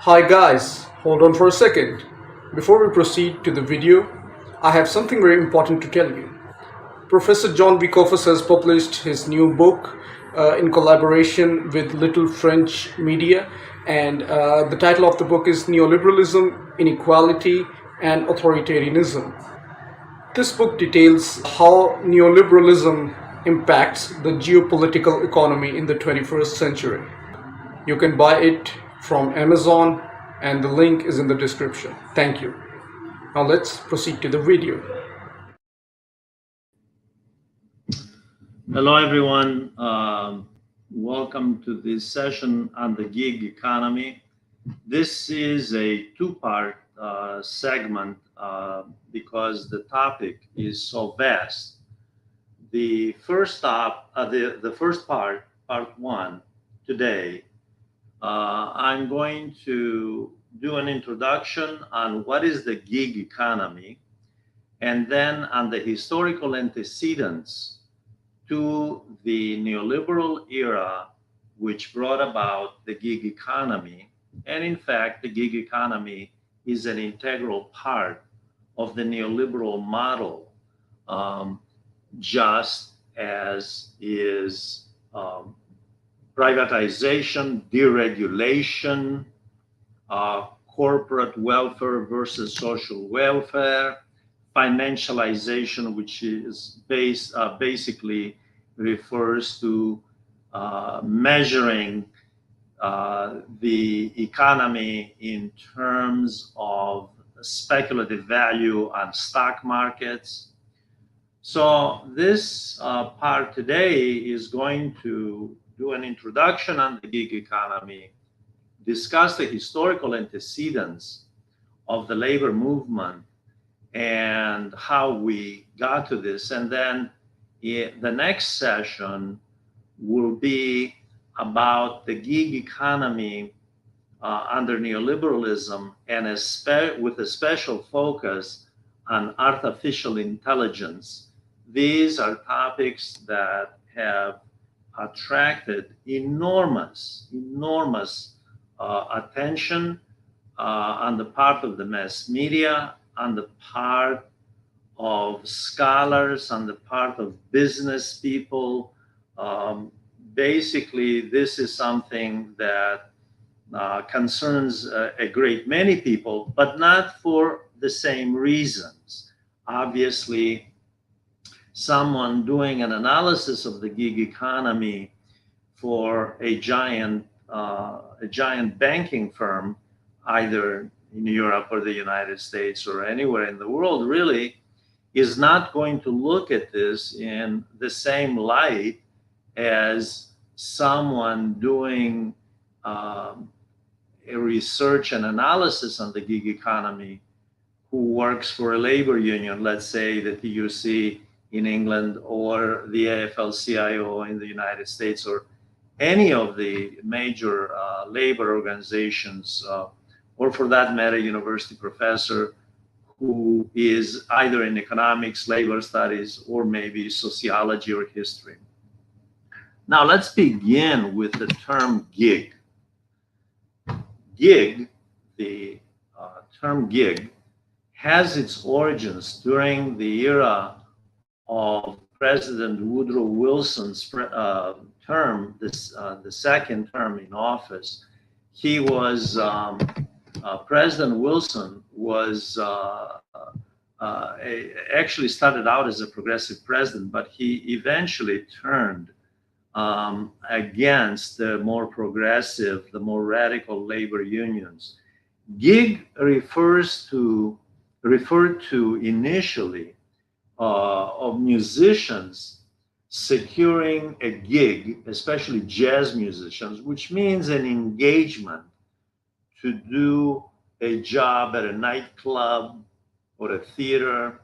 Hi guys, hold on for a second. Before we proceed to the video, I have something very important to tell you. Professor John Bicofus has published his new book in collaboration with Little French Media, and the title of the book is Neoliberalism, Inequality, and Authoritarianism. This book details how neoliberalism impacts the geopolitical economy in the 21st century. You can buy it from Amazon and the link is in the description. Thank you. Now let's proceed to the video. Hello, everyone. Welcome to this session on the gig economy. This is a two-part segment because the topic is so vast. The first part, part one, today, I'm going to do an introduction on what is the gig economy, and then on the historical antecedents to the neoliberal era, which brought about the gig economy. And in fact, the gig economy is an integral part of the neoliberal model, just as is privatization, deregulation, corporate welfare versus social welfare, financialization, which is basically refers to measuring the economy in terms of speculative value on stock markets. So this part today is going to do an introduction on the gig economy, discuss the historical antecedents of the labor movement and how we got to this. And then the next session will be about the gig economy under neoliberalism and with a special focus on artificial intelligence. These are topics that have attracted enormous attention on the part of the mass media, on the part of scholars, on the part of business people. Basically, this is something that concerns a great many people, but not for the same reasons. Obviously, someone doing an analysis of the gig economy for a giant banking firm, either in Europe or the United States or anywhere in the world, really is not going to look at this in the same light as someone doing a research and analysis on the gig economy who works for a labor union, let's say the TUC in England or the AFL-CIO in the United States or any of the major labor organizations, or for that matter, university professor who is either in economics, labor studies, or maybe sociology or history. Now let's begin with the term gig. Gig, the term gig, has its origins during the era of President Woodrow Wilson's term, the second term in office. He was President Wilson was actually started out as a progressive president, but he eventually turned against the more progressive, the more radical labor unions. Gig referred to initially of musicians securing a gig, especially jazz musicians, which means an engagement to do a job at a nightclub or a theater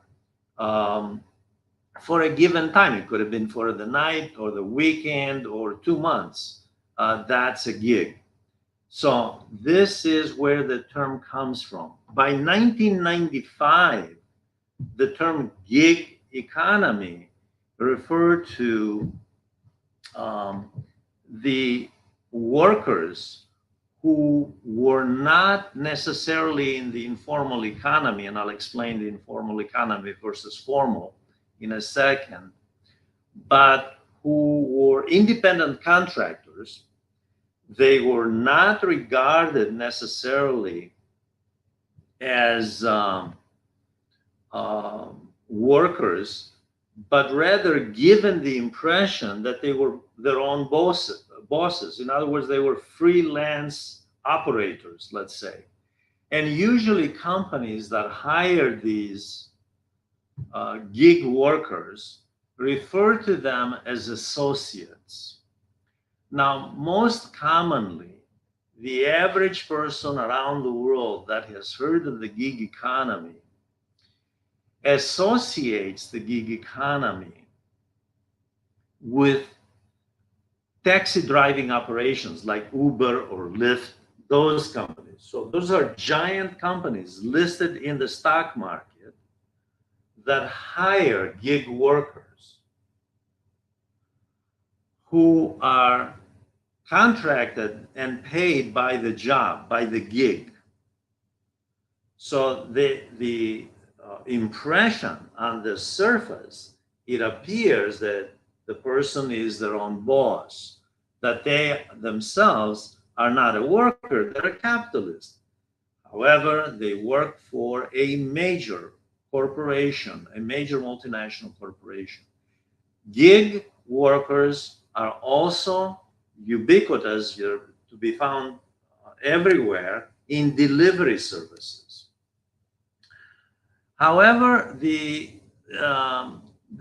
for a given time. It could have been for the night or the weekend or 2 months. That's a gig. So this is where the term comes from. By 1995, the term gig economy referred to the workers who were not necessarily in the informal economy, and I'll explain the informal economy versus formal in a second, but who were independent contractors. They were not regarded necessarily as workers, but rather given the impression that they were their own bosses. In other words, they were freelance operators, let's say. And usually companies that hire these gig workers refer to them as associates. Now, most commonly, the average person around the world that has heard of the gig economy associates the gig economy with taxi driving operations like Uber or Lyft, those companies. So those are giant companies listed in the stock market that hire gig workers who are contracted and paid by the job, by the gig. So the impression on the surface, it appears that the person is their own boss, that they themselves are not a worker, they're a capitalist. However, they work for a major corporation, a major multinational corporation. Gig workers are also ubiquitous, to be found everywhere in delivery services. However, the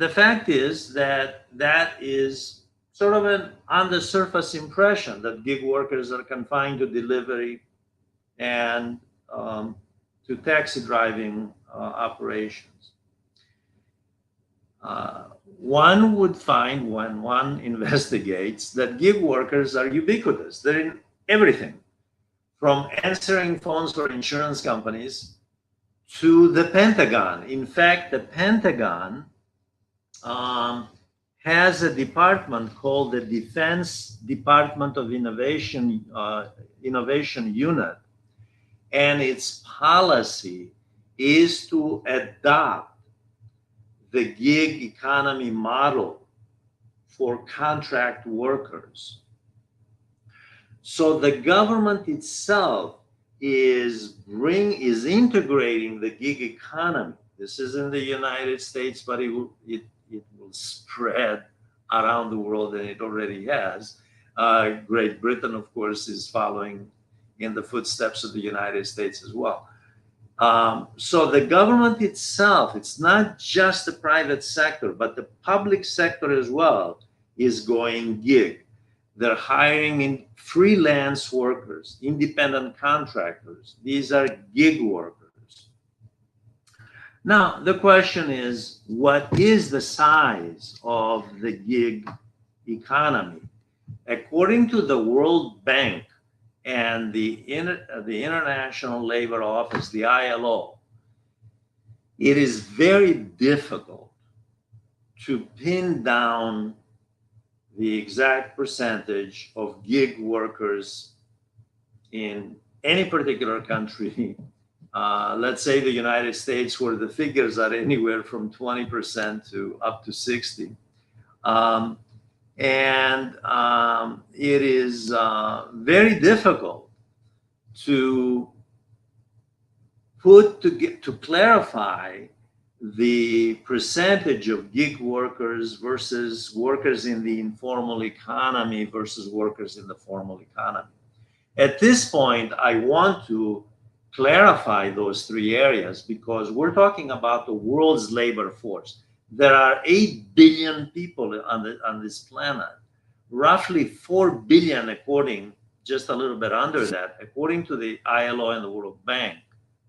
fact is that that is sort of an on the surface impression that gig workers are confined to delivery and to taxi driving operations. One would find when one investigates that gig workers are ubiquitous. They're in everything, from answering phones for insurance companies to the Pentagon. In fact, the Pentagon has a department called the Defense Department of Innovation Unit, and its policy is to adopt the gig economy model for contract workers. So the government itself is integrating the gig economy. This is in the United States, but it will spread around the world, and it already has. Great Britain, of course, is following in the footsteps of the United States as well. So the government itself, it's not just the private sector, but the public sector as well is going gig. They're hiring in freelance workers, independent contractors. These are gig workers. Now, the question is, what is the size of the gig economy? According to the World Bank and the International Labor Office, the ILO, it is very difficult to pin down the exact percentage of gig workers in any particular country. Let's say the United States, where the figures are anywhere from 20% to up to 60%. It is very difficult to clarify the percentage of gig workers versus workers in the informal economy versus workers in the formal economy. At this point, I want to clarify those three areas because we're talking about the world's labor force. There are 8 billion people on this planet. Roughly 4 billion, just a little bit under that, according to the ILO and the World Bank,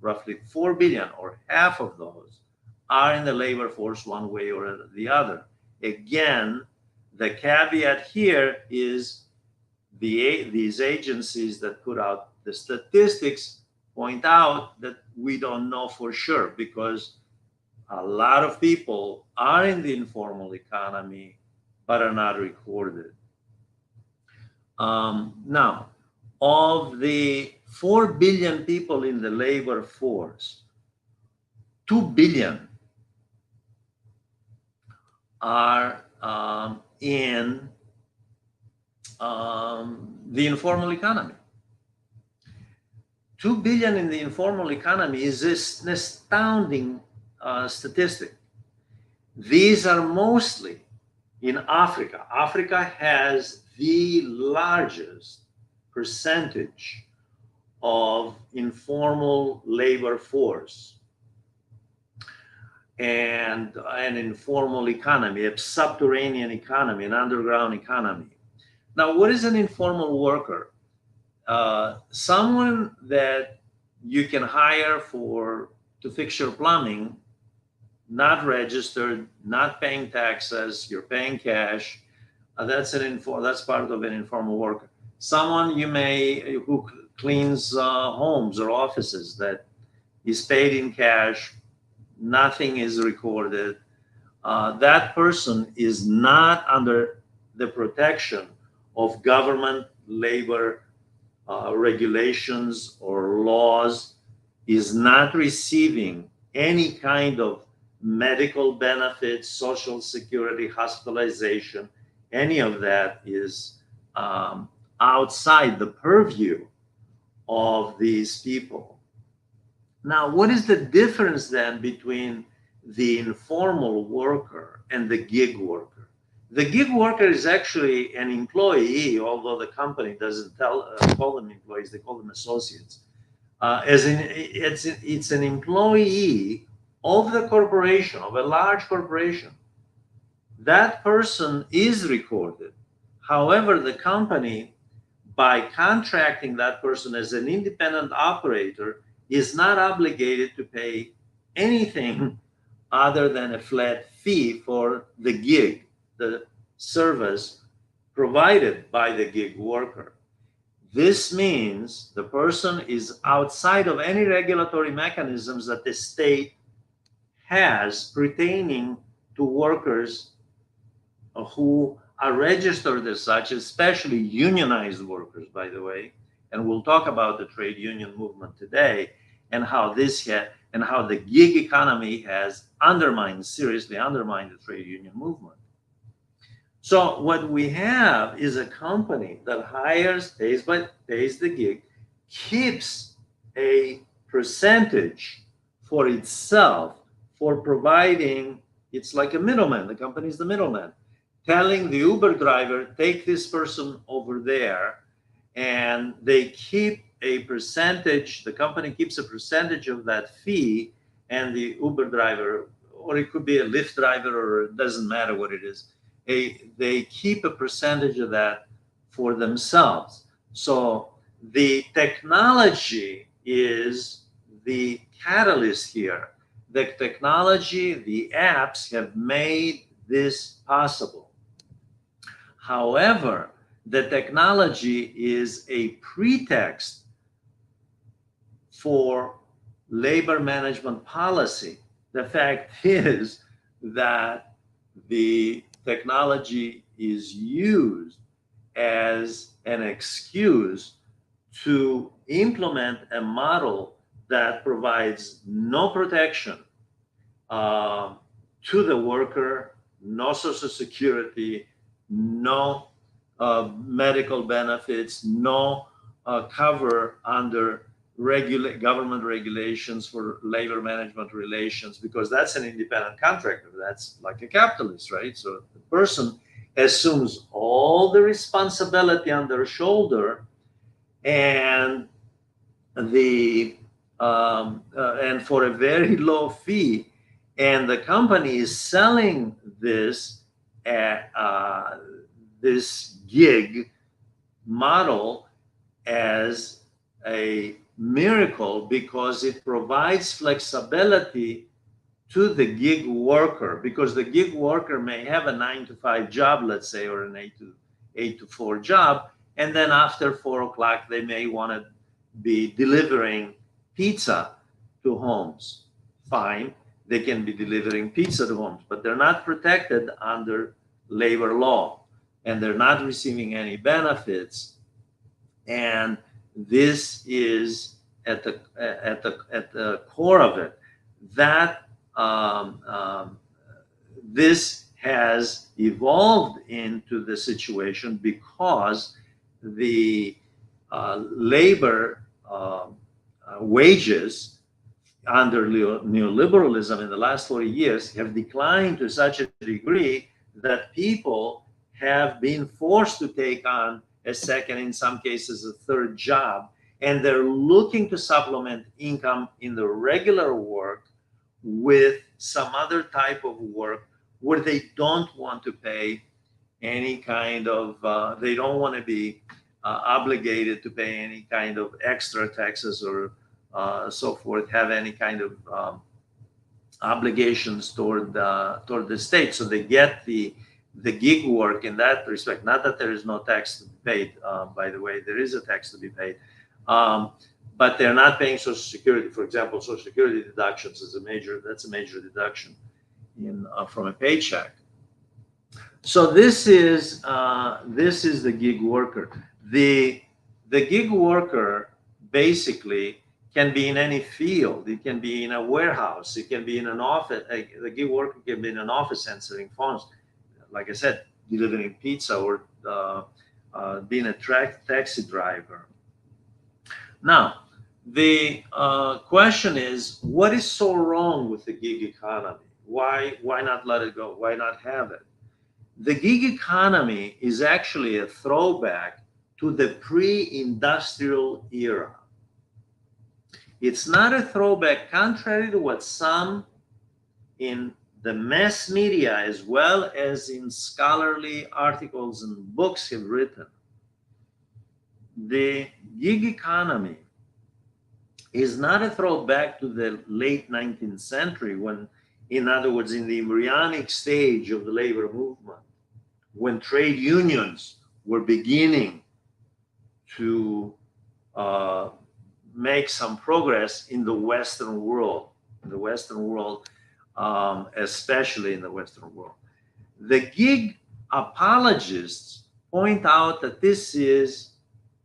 roughly 4 billion or half of those are in the labor force one way or the other. Again, the caveat here is these agencies that put out the statistics point out that we don't know for sure because a lot of people are in the informal economy but are not recorded. Now, of the 4 billion people in the labor force, 2 billion are in the informal economy. 2 billion in the informal economy is an astounding statistic. These are mostly in Africa. Africa has the largest percentage of informal labor force and an informal economy, a subterranean economy, an underground economy. Now, what is an informal worker? Someone that you can hire to fix your plumbing, not registered, not paying taxes, you're paying cash. That's part of an informal worker. Someone who cleans homes or offices that is paid in cash, nothing is recorded. That person is not under the protection of government labor regulations or laws, is not receiving any kind of medical benefits, social security, hospitalization. Any of that is outside the purview of these people. Now, what is the difference then between the informal worker and the gig worker? The gig worker is actually an employee, although the company doesn't call them employees, they call them associates. It's an employee of the corporation, of a large corporation. That person is recorded. However, the company, by contracting that person as an independent operator, is not obligated to pay anything other than a flat fee for the gig, the service provided by the gig worker. This means the person is outside of any regulatory mechanisms that the state has pertaining to workers who are registered as such, especially unionized workers, by the way. And we'll talk about the trade union movement today and how the gig economy has seriously undermined the trade union movement. So what we have is a company that pays the gig, keeps a percentage for itself for providing. It's like a middleman. The company is the middleman, telling the Uber driver, take this person over there, and they keep a percentage. The company keeps a percentage of that fee, and the Uber driver, or it could be a Lyft driver, or it doesn't matter what it is, they keep a percentage of that for themselves. So the technology is the catalyst here. The technology, the apps have made this possible. However, the technology is a pretext for labor management policy. The fact is that the technology is used as an excuse to implement a model that provides no protection to the worker, no social security, no medical benefits, no cover under government regulations for labor management relations, because that's an independent contractor. That's like a capitalist, right? So the person assumes all the responsibility on their shoulder, and and for a very low fee, and the company is selling this this gig model as a miracle because it provides flexibility to the gig worker, because the gig worker may have a 9-to-5 job, let's say, or an 8 to 4 job, and then after 4 o'clock they may want to be delivering pizza to homes. Fine, they can be delivering pizza to homes, but they're not protected under labor law, and they're not receiving any benefits, and This is at the core of it. That this has evolved into the situation because the labor wages under neoliberalism in the last 40 years have declined to such a degree that people have been forced to take on a second, in some cases, a third job, and they're looking to supplement income in the regular work with some other type of work where they don't want to pay any kind of, they don't want to be obligated to pay any kind of extra taxes or so forth, have any kind of obligations toward the state. So they get the gig work in that respect. Not that there is no tax to be paid. By the way, there is a tax to be paid, um, but they're not paying Social Security. For example, Social Security deductions is that's a major deduction in from a paycheck. So this is the gig worker. The gig worker basically can be in any field. It can be in a warehouse. It can be in an office. The gig worker can be in an office answering phones. Like I said, delivering pizza or being a taxi driver. Now, the question is, what is so wrong with the gig economy? Why not let it go? Why not have it? The gig economy is actually a throwback to the pre-industrial era. It's not a throwback, contrary to what some in the mass media, as well as in scholarly articles and books, have written. The gig economy is not a throwback to the late 19th century when, in other words, in the embryonic stage of the labor movement, when trade unions were beginning to make some progress in the Western world, especially in the Western world. The gig apologists point out that this is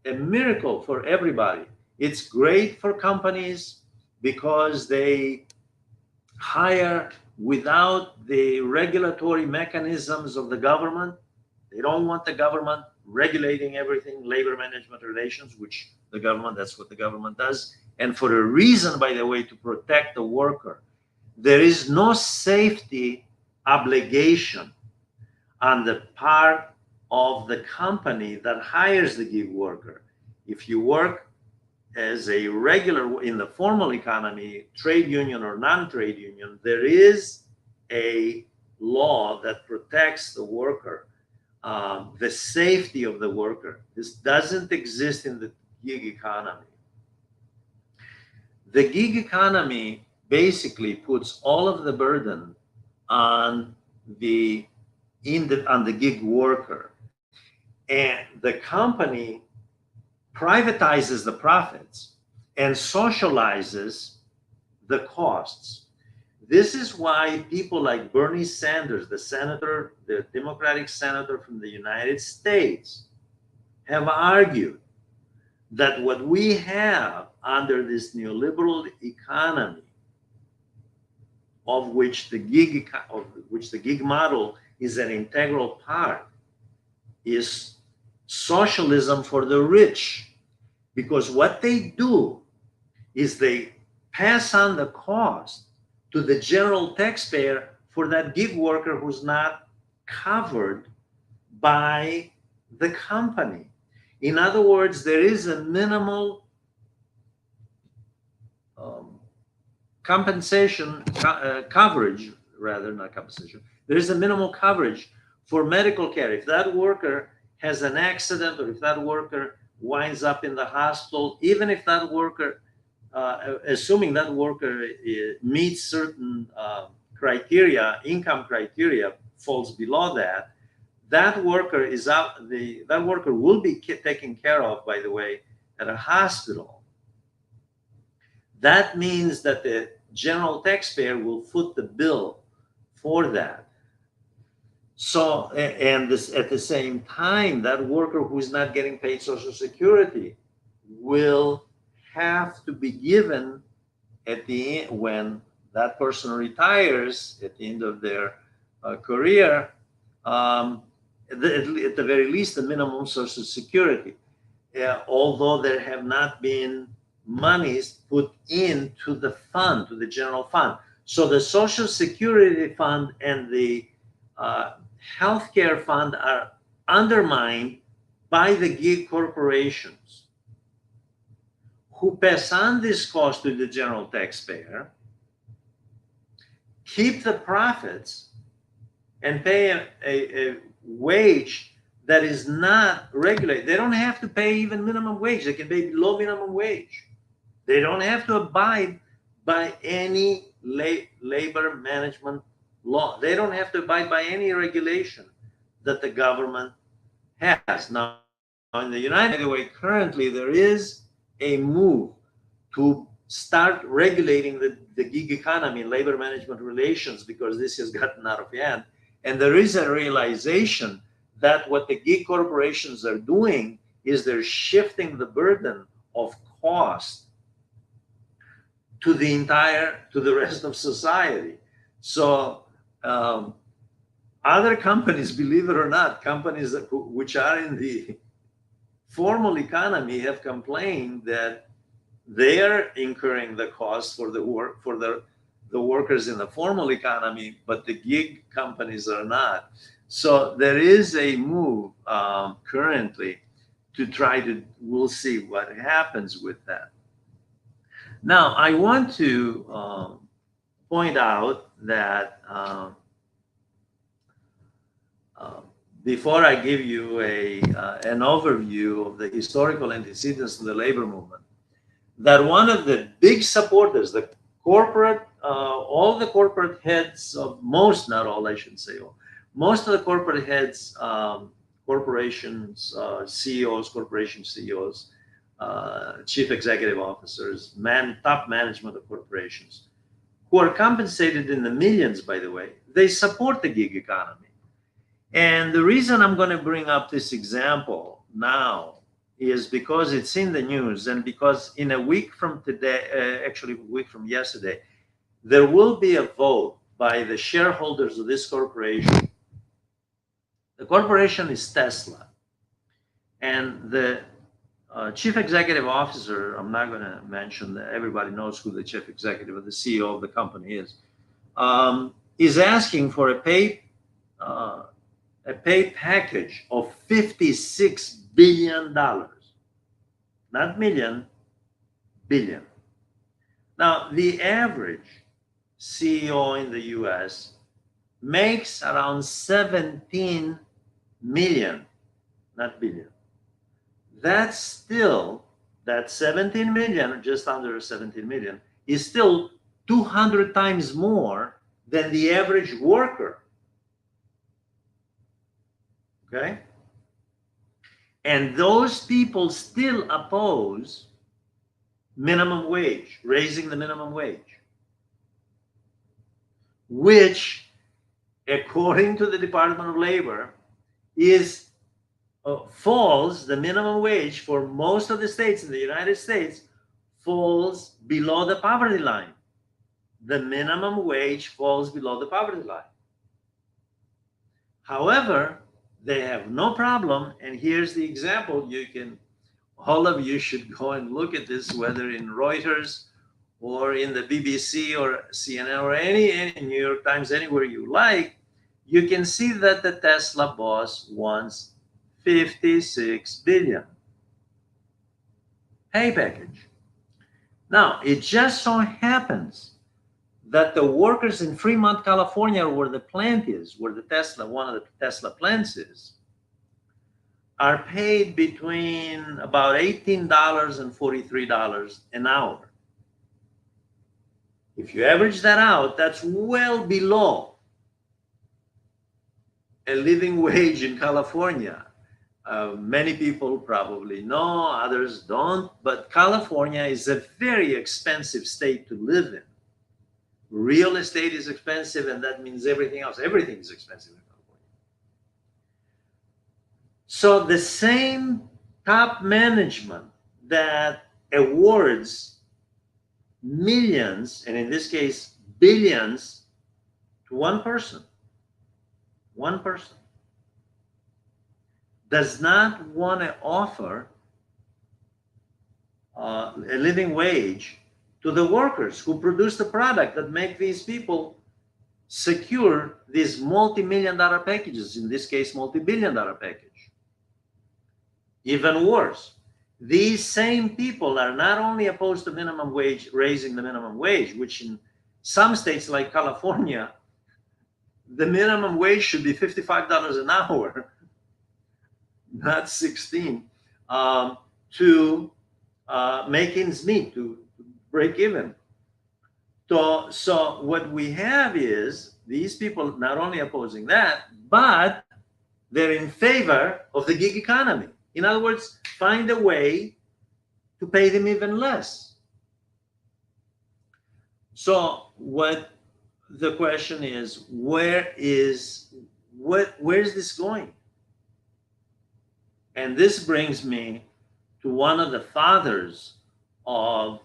a miracle for everybody. It's great for companies because they hire without the regulatory mechanisms of the government. They don't want the government regulating everything, labor management relations, which that's what the government does. And for a reason, by the way, to protect the worker. There is no safety obligation on the part of the company that hires the gig worker. If you work as a regular in the formal economy, trade union or non-trade union, there is a law that protects the worker, the safety of the worker. This doesn't exist in the gig economy. The gig economy basically puts all of the burden on the gig worker, and the company privatizes the profits and socializes the costs. This is why people like Bernie Sanders, the Democratic senator from the United States, have argued that what we have under this neoliberal economy, of which the gig model is an integral part, is socialism for the rich. Because what they do is they pass on the cost to the general taxpayer for that gig worker who's not covered by the company. In other words, there is a minimal coverage, rather, not compensation. There is a minimal coverage for medical care. If that worker has an accident, or if that worker winds up in the hospital, even if that worker, assuming that worker meets certain criteria, income criteria, falls below that, that worker will be taken care of, by the way, at a hospital. That means that the general taxpayer will foot the bill for that. So, and this, at the same time, that worker who is not getting paid Social Security will have to be given at the end when that person retires at the end of their career, at the very least, the minimum social security. Although there have not been monies put into the fund, to the general fund. So the Social Security Fund and the healthcare fund are undermined by the gig corporations who pass on this cost to the general taxpayer, keep the profits, and pay a wage that is not regulated. They don't have to pay even minimum wage. They can pay below minimum wage. They don't have to abide by any labor management law. They don't have to abide by any regulation that the government has. Now, in the United States, by the way, currently there is a move to start regulating the gig economy and labor management relations because this has gotten out of hand. And there is a realization that what the gig corporations are doing is they're shifting the burden of cost to the rest of society. So other companies, believe it or not, companies which are in the formal economy have complained that they are incurring the cost for the work for the workers in the formal economy, but the gig companies are not. So there is a move currently to try to. We'll see what happens with that. Now, I want to point out that before I give you an overview of the historical antecedents of the labor movement, that one of the big supporters, the corporate, all the corporate heads of most, not all, I should say, all, most of the corporate heads, corporations, CEOs, corporation CEOs, chief executive officers, top management of corporations, who are compensated in the millions, by the way, they support the gig economy. And the reason I'm going to bring up this example now is because it's in the news, and because in a week from today, actually a week from yesterday, there will be a vote by the shareholders of this corporation. The corporation is Tesla, and the chief executive officer, I'm not going to mention that, everybody knows who the chief executive or the CEO of the company is asking for a pay package of $56 billion, not million, billion. Now, the average CEO in the US makes around 17 million, not billion. That's still, that 17 million, just under 17 million, is still 200 times more than the average worker. Okay? And those people still oppose minimum wage, raising the minimum wage, which, according to the Department of Labor, is falls, the minimum wage for most of the states in the United States falls below the poverty line. The minimum wage falls below the poverty line. However, they have no problem, and here's the example. You can, all of you should go and look at this, whether in Reuters or in the BBC or CNN or any New York Times, anywhere you like. You can see that the Tesla boss wants 56 billion pay package. Now, it just so happens that the workers in Fremont, California, where the plant is, where the Tesla, one of the Tesla plants is, are paid between about $18 and $43 an hour. If you average that out, that's well below a living wage in California. Many people probably know, others don't, but California is a very expensive state to live in. Real estate is expensive, and that means everything else. Everything is expensive in California. So the same top management that awards millions, and in this case, billions, to one person, does not want to offer a living wage to the workers who produce the product that make these people secure these multi-million-dollar packages, in this case, multi-billion-dollar package. Even worse, these same people are not only opposed to minimum wage, raising the minimum wage, which in some states like California, the minimum wage should be $55 an hour, not 16, to make ends meet, to break even. So what we have is these people not only opposing that, but they're in favor of the gig economy. In other words, find a way to pay them even less. So what the question is, where's this going? And this brings me to one of the fathers of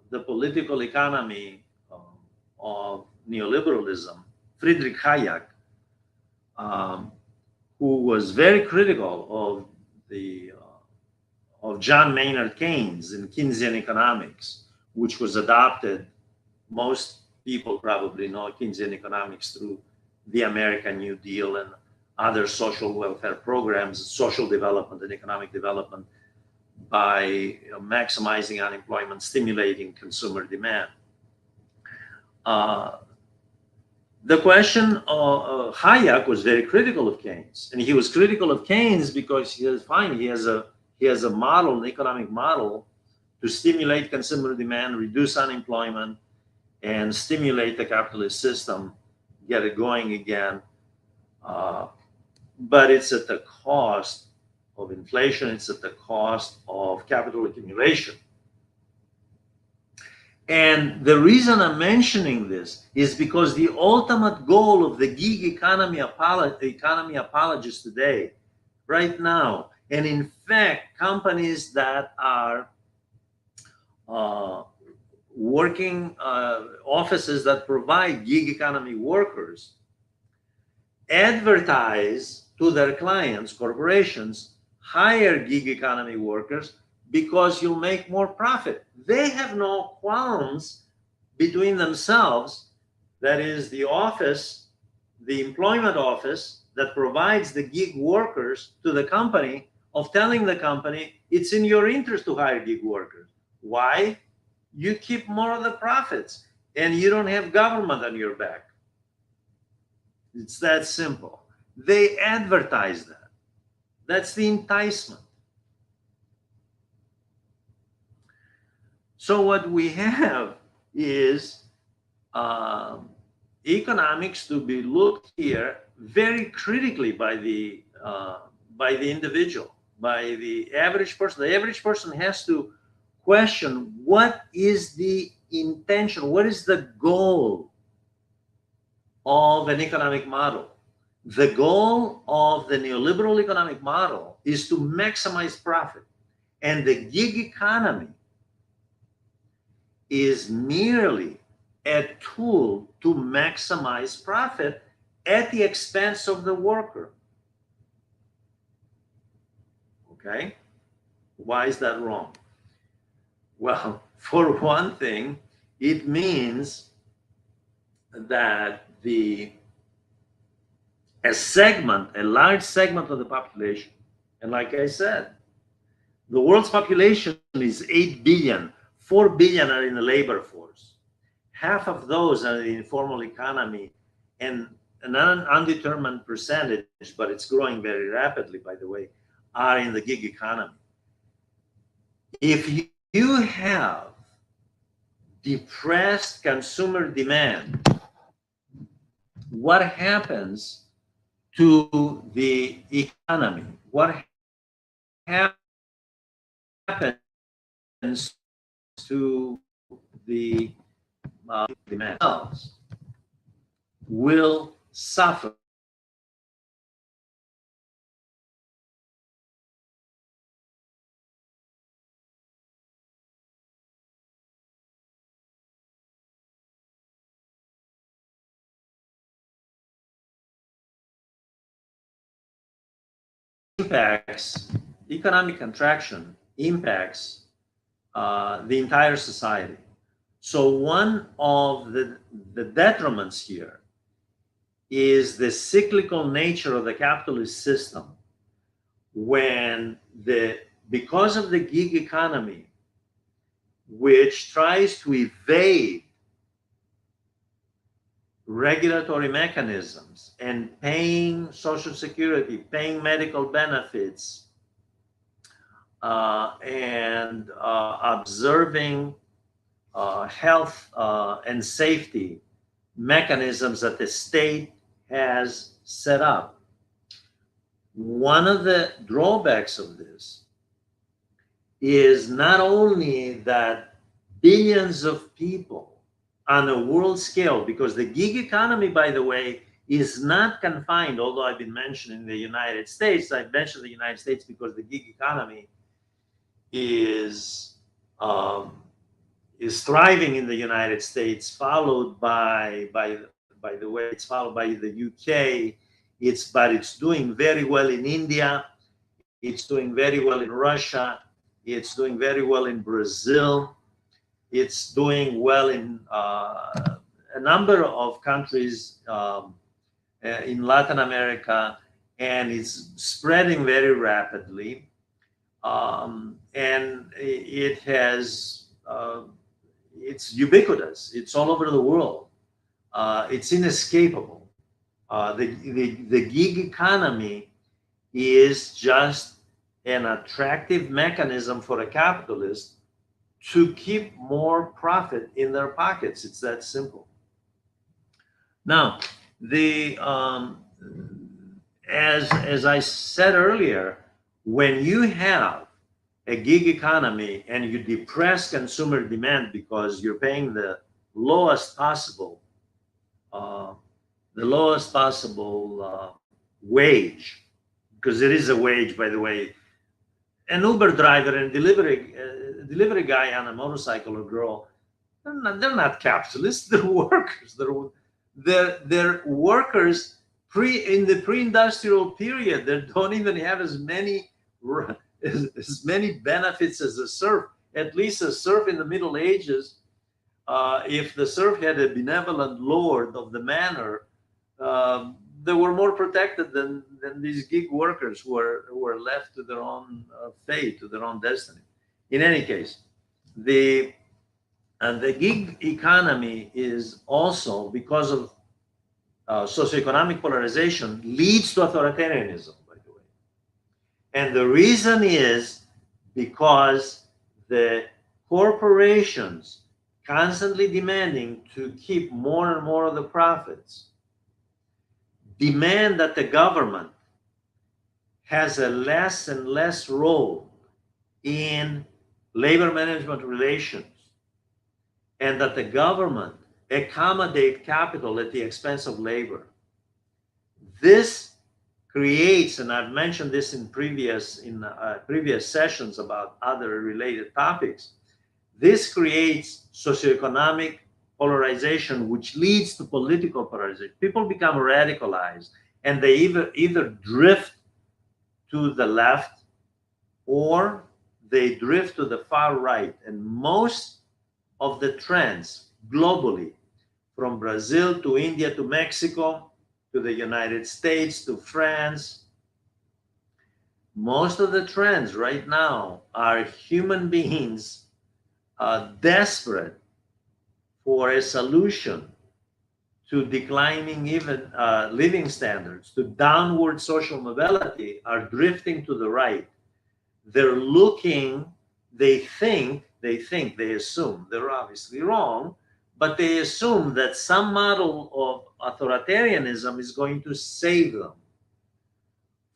the political economy of neoliberalism, Friedrich Hayek, who was very critical of the of John Maynard Keynes in Keynesian economics, which was adopted. Most people probably know Keynesian economics through the American New Deal and other social welfare programs, social development and economic development by maximizing unemployment, stimulating consumer demand. The question of Hayek was very critical of Keynes, and he was critical of Keynes because he has a model, an economic model, to stimulate consumer demand, reduce unemployment, and stimulate the capitalist system, get it going again. But it's at the cost of inflation. It's at the cost of capital accumulation. And the reason I'm mentioning this is because the ultimate goal of the gig economy apologists today, right now, and in fact, companies that are working offices that provide gig economy workers, advertise to their clients, corporations, hire gig economy workers because you'll make more profit. They have no qualms between themselves. That is the office, the employment office that provides the gig workers to the company, of telling the company it's in your interest to hire gig workers. Why? You keep more of the profits and you don't have government on your back. It's that simple. They advertise that. That's the enticement. So what we have is economics to be looked here very critically by the individual, by the average person. The average person has to question, what is the intention? What is the goal of an economic model? The goal of the neoliberal economic model is to maximize profit. And the gig economy is merely a tool to maximize profit at the expense of the worker. Okay? Why is that wrong? Well, for one thing, it means that a large segment of the population, and like I said, the world's population is 8 billion. 4 billion are in the labor force. Half of those are in the informal economy, and an undetermined percentage, but it's growing very rapidly, by the way, are in the gig economy. If you have depressed consumer demand, what happens to the economy? What happens to the demands? Will suffer. impacts, economic contraction impacts the entire society. So one of the detriments here is the cyclical nature of the capitalist system, when because of the gig economy, which tries to evade regulatory mechanisms and paying Social Security, paying medical benefits, and observing health and safety mechanisms that the state has set up. One of the drawbacks of this is not only that billions of people on a world scale, because the gig economy, by the way, is not confined, although I've been mentioning the United States. I've mentioned the United States because the gig economy is thriving in the United States, followed by the way, it's followed by the UK. But it's doing very well in India. It's doing very well in Russia. It's doing very well in Brazil. It's doing well in a number of countries in Latin America, and it's spreading very rapidly. And it has it's ubiquitous. It's all over the world. It's inescapable. The gig economy is just an attractive mechanism for a capitalist to keep more profit in their pockets. It's that simple. Now, as I said earlier, when you have a gig economy and you depress consumer demand because you're paying the lowest possible uh, wage, because it is a wage, by the way. An Uber driver and delivery guy on a motorcycle or girl, they're not capitalists. They're workers. They're workers in the pre-industrial period. They don't even have as many benefits as a serf. At least a serf in the Middle Ages, if the serf had a benevolent lord of the manor, they were more protected than these gig workers who are left to their own fate, to their own destiny. In any case, the gig economy is also, because of socioeconomic polarization, leads to authoritarianism, by the way. And the reason is because the corporations constantly demanding to keep more and more of the profits demand that the government has a less and less role in labor management relations, and that the government accommodate capital at the expense of labor. This creates, and I've mentioned this in previous sessions about other related topics, this creates socioeconomic polarization, which leads to political polarization. People become radicalized, and they either drift to the left or they drift to the far right. And most of the trends globally, from Brazil to India to Mexico to the United States to France, most of the trends right now are human beings desperate for a solution to declining even living standards, to downward social mobility, are drifting to the right. They're looking, they assume, they're obviously wrong, but they assume that some model of authoritarianism is going to save them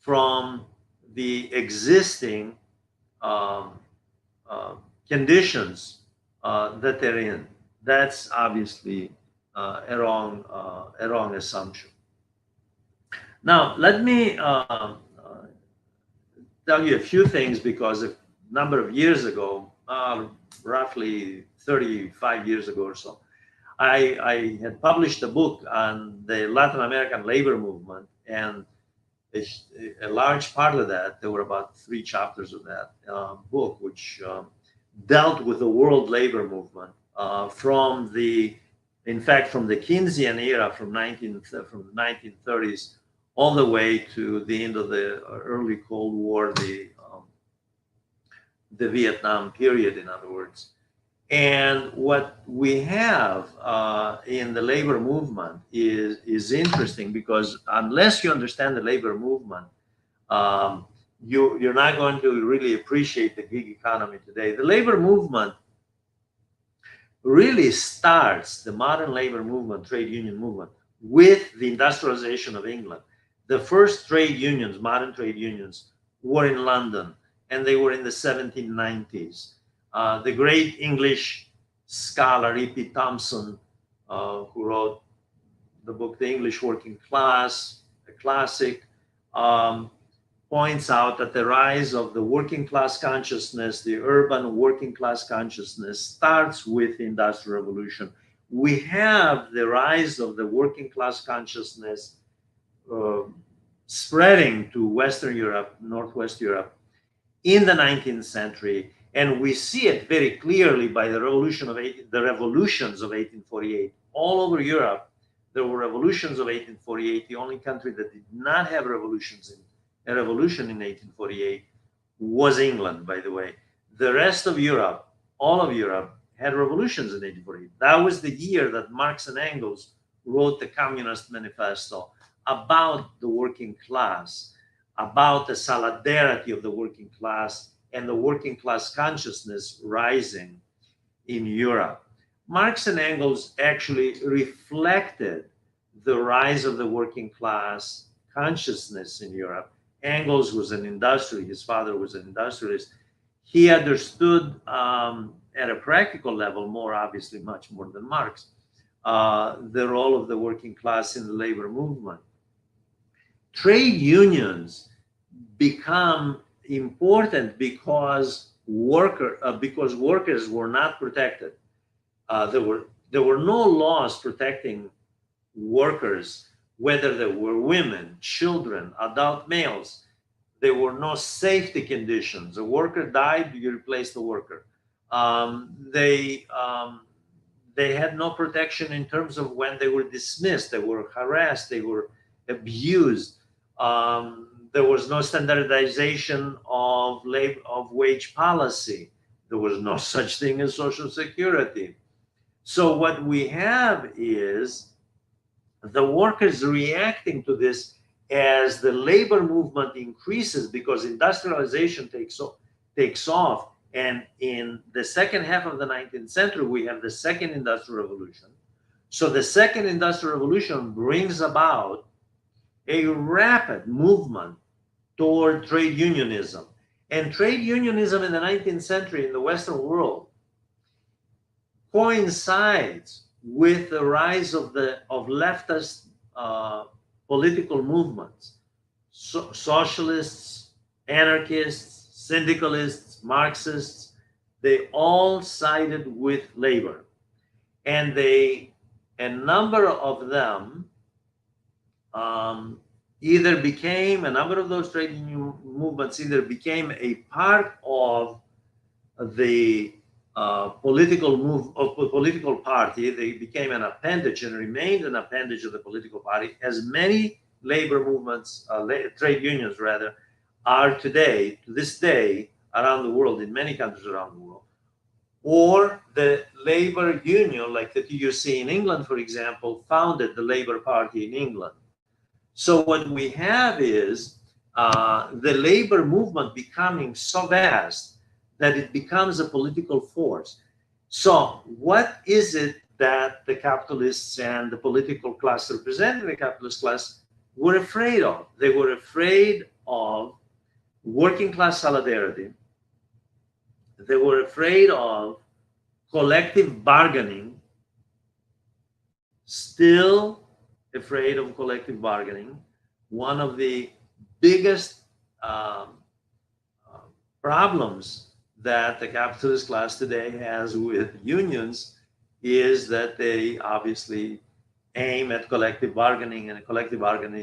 from the existing um, conditions that they're in. That's obviously a wrong assumption. Now, let me tell you a few things, because a number of years ago, roughly 35 years ago or so, I had published a book on the Latin American labor movement, and a, a large part of that, there were about 3 chapters of that book, which dealt with the world labor movement from the, in fact, from the Keynesian era from from the 1930s all the way to the end of the early Cold War, the Vietnam period, in other words. And what we have in the labor movement is interesting, because unless you understand the labor movement, um, you're not going to really appreciate the gig economy today. The labor movement really starts, the modern labor movement, trade union movement, with the industrialization of England. The first trade unions, modern trade unions, were in London, and they were in the 1790s. The great English scholar E.P. Thompson, who wrote the book The English Working Class, a classic, um, points out that the rise of the working class consciousness, the urban working class consciousness, starts with the Industrial Revolution. We have the rise of the working class consciousness uh, spreading to Western Europe, Northwest Europe, in the 19th century, and we see it very clearly by the the revolutions of 1848 all over Europe. There were revolutions of 1848. The only country that did not have revolutions in a revolution in 1848 was England, by the way. The rest of Europe, all of Europe, had revolutions in 1848. That was the year that Marx and Engels wrote the Communist Manifesto about the working class, about the solidarity of the working class and the working class consciousness rising in Europe. Marx and Engels actually reflected the rise of the working class consciousness in Europe. Engels was an industrialist, his father was an industrialist. He understood at a practical level, more obviously, much more than Marx, the role of the working class in the labor movement. Trade unions become important because workers were not protected. There were no laws protecting workers, whether they were women, children, adult males. There were no safety conditions. A worker died, you replace the worker. They had no protection in terms of when they were dismissed. They were harassed. They were abused. There was no standardization of wage policy. There was no such thing as Social Security. So what we have is the workers reacting to this as the labor movement increases, because industrialization takes off. And in the second half of the 19th century, we have the second industrial revolution. So the second industrial revolution brings about a rapid movement toward trade unionism. And trade unionism in the 19th century in the Western world coincides with the rise of leftist political movements, socialists, anarchists, syndicalists, Marxists. They all sided with labor, and a number of them a number of those trade union movements either became a part of the political party. They became an appendage and remained an appendage of the political party, as many labor movements, trade unions rather, are today, to this day, around the world, in many countries around the world. Or the labor union, like the TUC in England, for example, founded the Labour Party in England. So what we have is the labor movement becoming so vast that it becomes a political force. So what is it that the capitalists and the political class representing the capitalist class were afraid of? They were afraid of working class solidarity. They were afraid of collective bargaining, still afraid of collective bargaining. One of the biggest problems that the capitalist class today has with unions is that they obviously aim at collective bargaining, and collective bargaining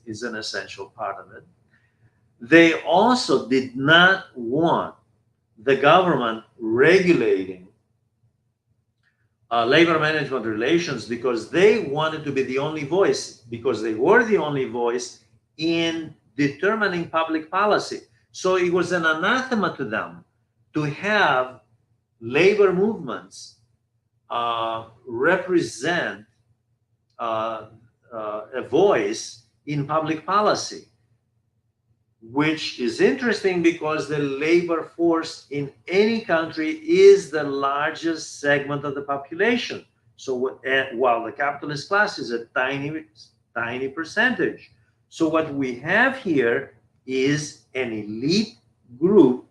is an essential part of it. They also did not want the government regulating labor management relations because they wanted to be the only voice, because they were the only voice in determining public policy. So it was an anathema to them to have labor movements represent a voice in public policy, which is interesting because the labor force in any country is the largest segment of the population. So while the capitalist class is a tiny percentage. So what we have here is an elite group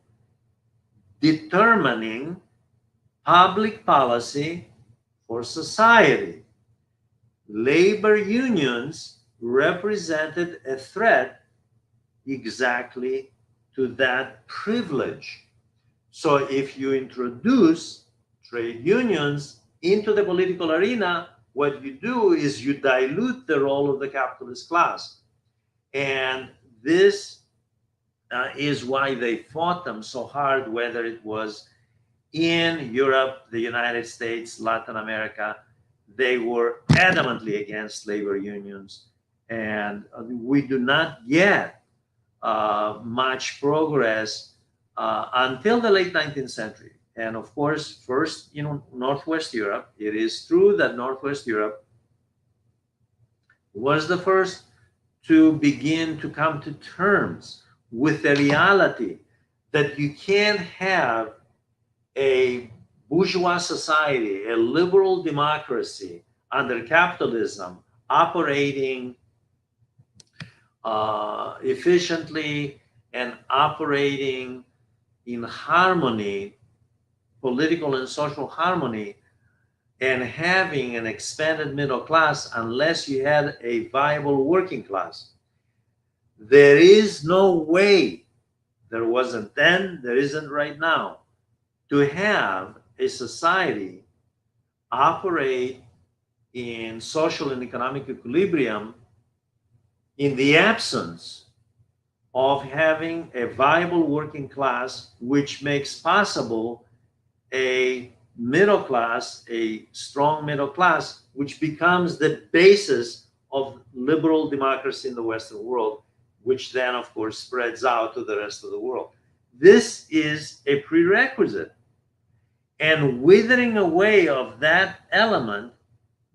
determining public policy for society. Labor unions represented a threat exactly to that privilege. So if you introduce trade unions into the political arena, what you do is you dilute the role of the capitalist class. And this is why they fought them so hard, whether it was in Europe, the United States, Latin America. They were adamantly against labor unions. And we do not yet much progress until the late 19th century. And of course, first in Northwest Europe, it is true that Northwest Europe was the first to begin to come to terms with the reality that you can't have a bourgeois society, a liberal democracy under capitalism operating efficiently and operating in harmony, political and social harmony, and having an expanded middle class unless you had a viable working class. There is no way, there wasn't then, there isn't right now, to have a society operate in social and economic equilibrium in the absence of having a viable working class, which makes possible a middle class, a strong middle class, which becomes the basis of liberal democracy in the Western world, which then, of course, spreads out to the rest of the world. This is a prerequisite. And withering away of that element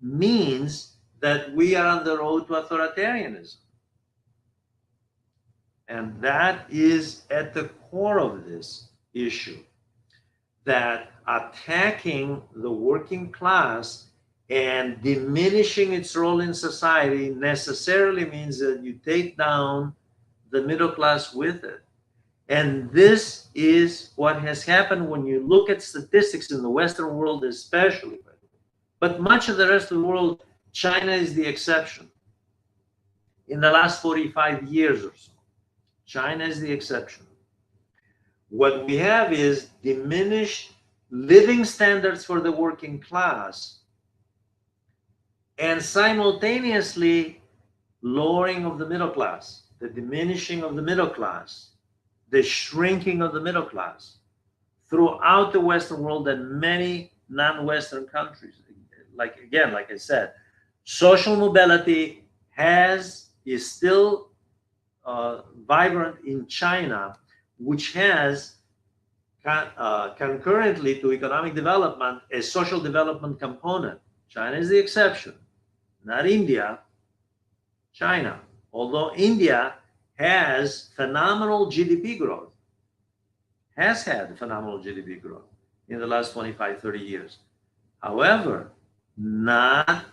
means that we are on the road to authoritarianism. And that is at the core of this issue, that attacking the working class and diminishing its role in society necessarily means that you take down the middle class with it. And this is what has happened when you look at statistics in the Western world, especially. But much of the rest of the world, China is the exception. In the last 45 years or so, China is the exception. What we have is diminished living standards for the working class and simultaneously lowering of the middle class, the diminishing of the middle class, the shrinking of the middle class throughout the Western world and many non-Western countries. Like I said, social mobility is still vibrant in China, which has concurrently to economic development a social development component. China is the exception, not India, China. Although India has phenomenal GDP growth, has had phenomenal GDP growth in the last 25, 30 years. However, not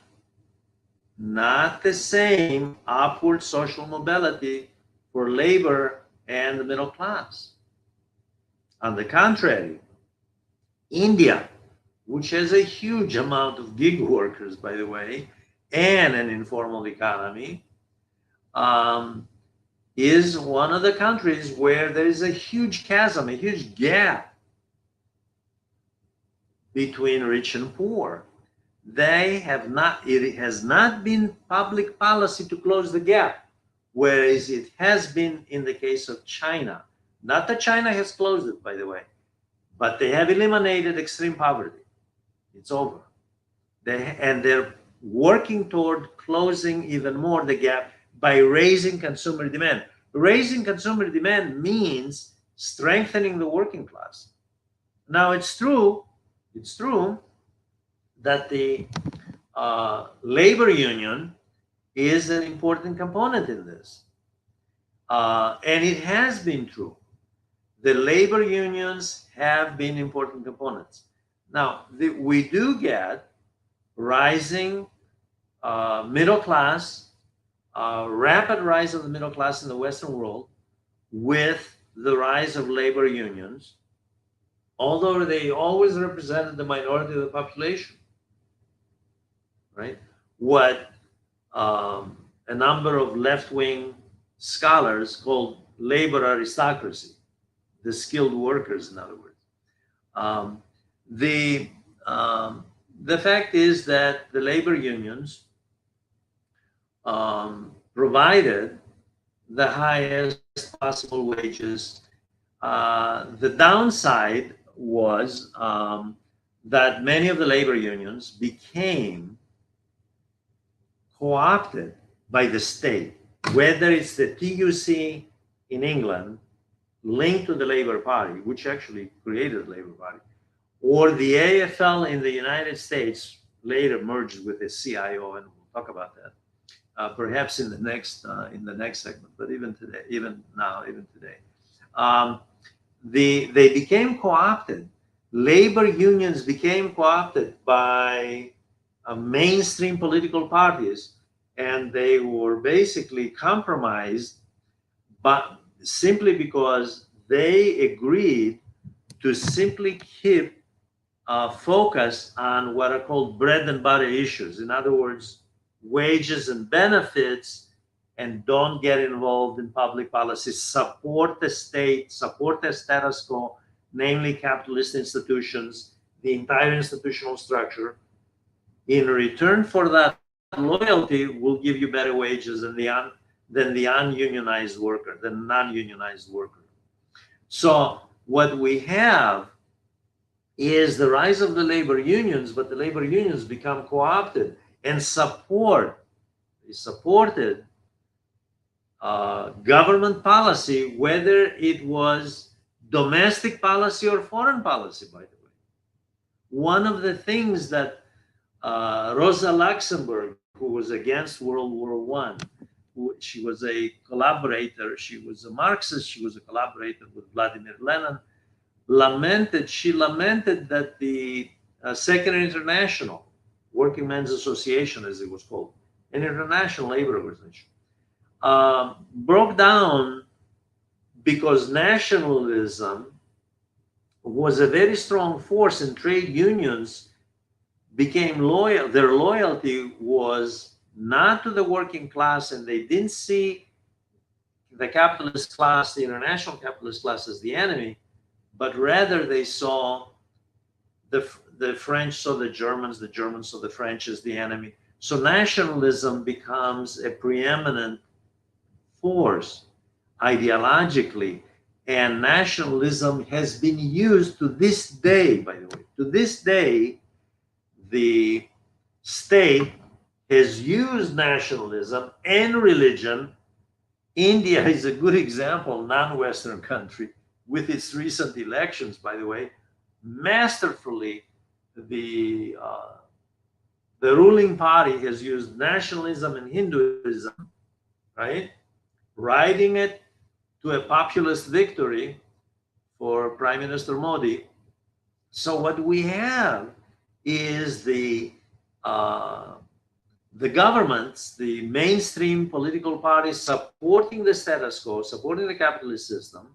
the same upward social mobility for labor and the middle class. On the contrary, India, which has a huge amount of gig workers, by the way, and an informal economy, is one of the countries where there is a huge chasm, a huge gap between rich and poor. it has not been public policy to close the gap, whereas it has been in the case of China. Not that China has closed it, by the way, but they have eliminated extreme poverty. It's over. They're working toward closing even more the gap by raising consumer demand. Raising consumer demand means strengthening the working class. Now it's true that the labor union is an important component in this. And it has been true. The labor unions have been important components. Now, we do get rising middle class, rapid rise of the middle class in the Western world with the rise of labor unions, although they always represented the minority of the population, right? What a number of left-wing scholars called labor aristocracy, the skilled workers, in other words. Um, the the fact is that the labor unions provided the highest possible wages. The downside was that many of the labor unions became co-opted by the state, whether it's the TUC in England linked to the Labour Party, which actually created the Labour Party, or the AFL in the United States, later merged with the CIO, and we'll talk about that perhaps in the next segment. But even today, even today, they became co-opted. Labor unions became co-opted by mainstream political parties, and they were basically compromised, but simply because they agreed to simply keep focus on what are called bread and butter issues. In other words, wages and benefits, and don't get involved in public policy. Support the state, support the status quo, namely capitalist institutions, the entire institutional structure. In return for that loyalty, we'll give you better wages than the ununionized worker, the non-unionized worker. So what we have is the rise of the labor unions, but the labor unions become co-opted and supported government policy, whether it was domestic policy or foreign policy, by the way. One of the things that Rosa Luxemburg, who was against World War I, she was a collaborator, she was a Marxist, she was a collaborator with Vladimir Lenin, she lamented that the Second International, Working Men's Association, as it was called, an international labor organization, broke down because nationalism was a very strong force, and trade unions became loyal. Their loyalty was not to the working class, and they didn't see the capitalist class, the international capitalist class, as the enemy, but rather they saw the French saw the Germans saw the French as the enemy. So nationalism becomes a preeminent force ideologically, and nationalism has been used to this day, by the way. To this day, the state has used nationalism and religion. India is a good example, non-Western country, with its recent elections, by the way. Masterfully, the ruling party has used nationalism and Hinduism, right, riding it to a populist victory for Prime Minister Modi. So what we have is the governments, the mainstream political parties supporting the status quo, supporting the capitalist system,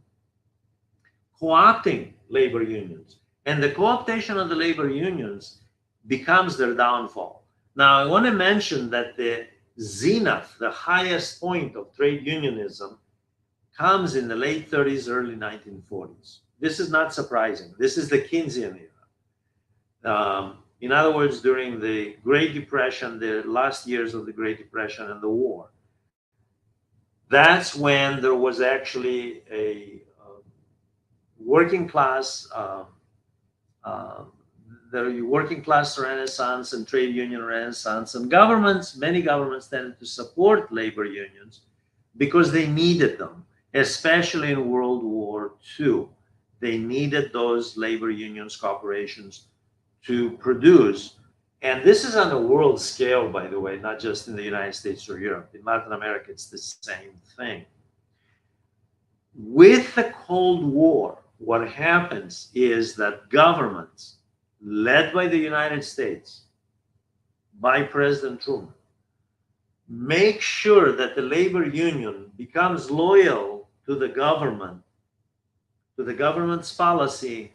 co-opting labor unions. And the co-optation of the labor unions becomes their downfall. Now, I want to mention that the zenith, the highest point of trade unionism, comes in the late 30s, early 1940s. This is not surprising. This is the Keynesian era. In other words, during the Great Depression, the last years of the Great Depression and the war, that's when there was actually a working class, uh, the working class renaissance and trade union renaissance, and governments, many governments tended to support labor unions because they needed them, especially in World War II. They needed those labor unions, corporations to produce. And this is on a world scale, by the way, not just in the United States or Europe. In Latin America, it's the same thing. With the Cold War, what happens is that governments, led by the United States, by President Truman, make sure that the labor union becomes loyal to the government's policy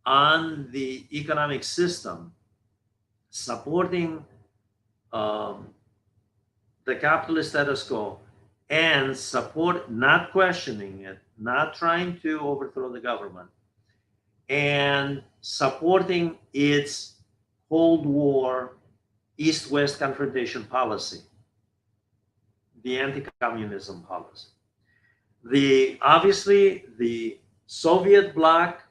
on the economic system, supporting um, the capitalist status quo, and support, not questioning it, not trying to overthrow the government, and supporting its Cold War East-West confrontation policy, the anti-communism policy. Obviously the Soviet bloc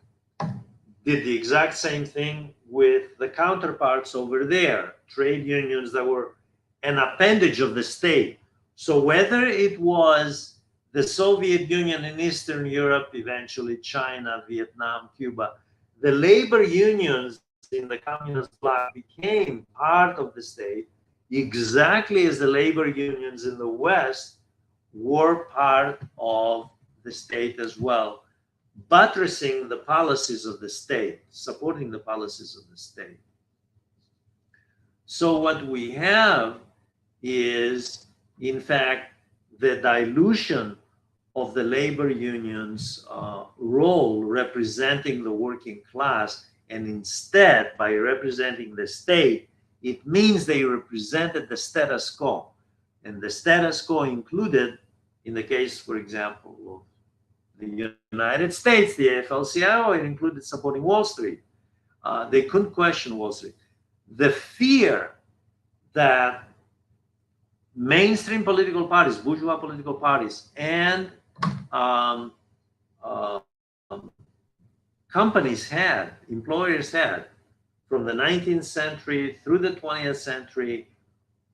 did the exact same thing with the counterparts over there, trade unions that were an appendage of the state. So whether it was the Soviet Union in Eastern Europe, eventually China, Vietnam, Cuba, the labor unions in the communist bloc became part of the state, exactly as the labor unions in the West were part of the state as well, buttressing the policies of the state, supporting the policies of the state. So what we have is, in fact, the dilution of the labor union's role representing the working class, and instead, by representing the state, it means they represented the status quo. And the status quo included, in the case, for example, of the United States, the AFL-CIO, it included supporting Wall Street. They couldn't question Wall Street. The fear that mainstream political parties, bourgeois political parties, and um, companies had, employers had, from the 19th century through the 20th century,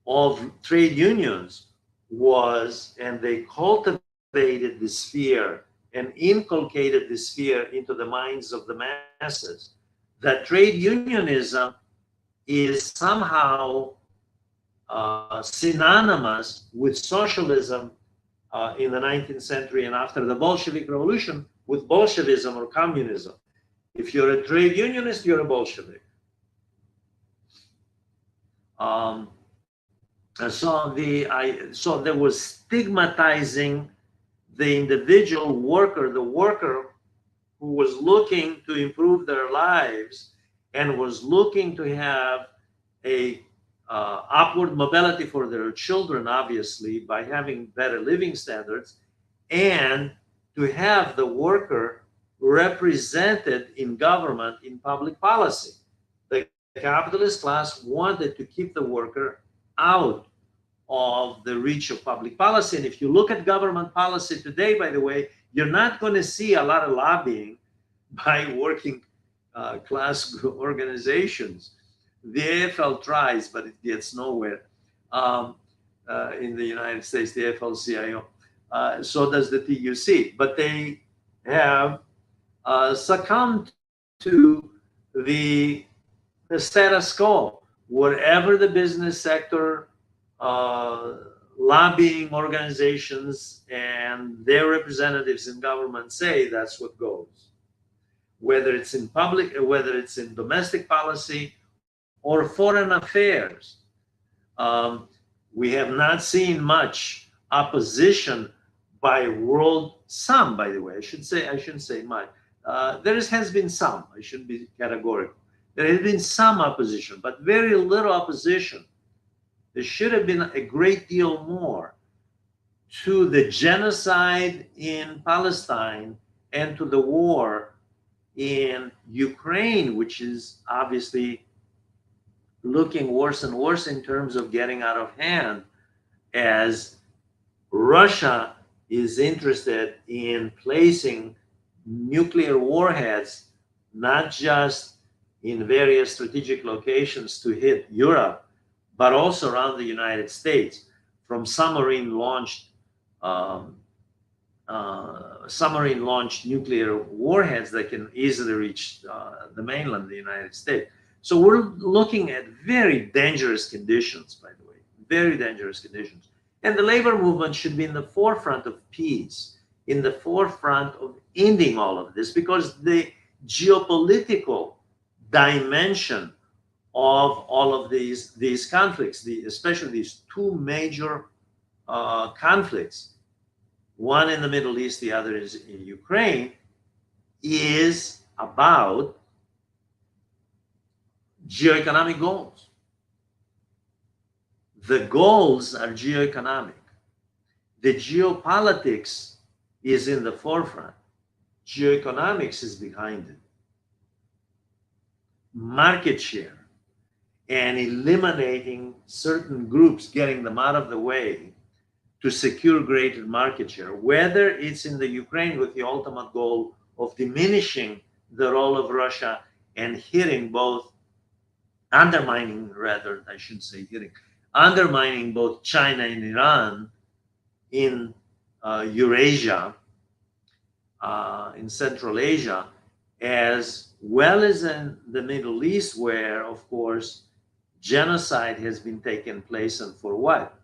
of trade unions was, and they cultivated this fear and inculcated this fear into the minds of the masses, that trade unionism is somehow synonymous with socialism in the 19th century and after the Bolshevik Revolution with Bolshevism or communism. If you're a trade unionist, you're a Bolshevik. So there was stigmatizing the individual worker, the worker who was looking to improve their lives and was looking to have a upward mobility for their children, obviously, by having better living standards, and to have the worker represented in government, in public policy. The capitalist class wanted to keep the worker out of the reach of public policy. And if you look at government policy today, by the way, you're not going to see a lot of lobbying by working class organizations. The AFL tries, but it gets nowhere. In the United States, the AFL-CIO. So does the TUC. But they have succumbed to the status quo. Wherever the business sector, lobbying organizations, and their representatives in government say, that's what goes. Whether it's in public, whether it's in domestic policy or foreign affairs. We have not seen much opposition by some, by the way, I shouldn't say much. There has been some, I shouldn't be categorical. There has been some opposition, but very little opposition. There should have been a great deal more to the genocide in Palestine and to the war in Ukraine, which is obviously looking worse and worse in terms of getting out of hand, as Russia is interested in placing nuclear warheads not just in various strategic locations to hit Europe, but also around the United States, from um, submarine launched nuclear warheads that can easily reach the mainland, the United States. So we're looking at very dangerous conditions, by the way, very dangerous conditions. And the labor movement should be in the forefront of peace, in the forefront of ending all of this, because the geopolitical dimension of all of these conflicts, especially these two major conflicts, one in the Middle East, the other is in Ukraine, is about geoeconomic goals. The goals are geoeconomic. The geopolitics is in the forefront. Geoeconomics is behind it. Market share and eliminating certain groups, getting them out of the way to secure greater market share, whether it's in the Ukraine with the ultimate goal of diminishing the role of Russia and hitting both, undermining rather, I shouldn't say hitting, undermining both China and Iran in Eurasia, in Central Asia, as well as in the Middle East, where, of course, genocide has been taking place, and for what?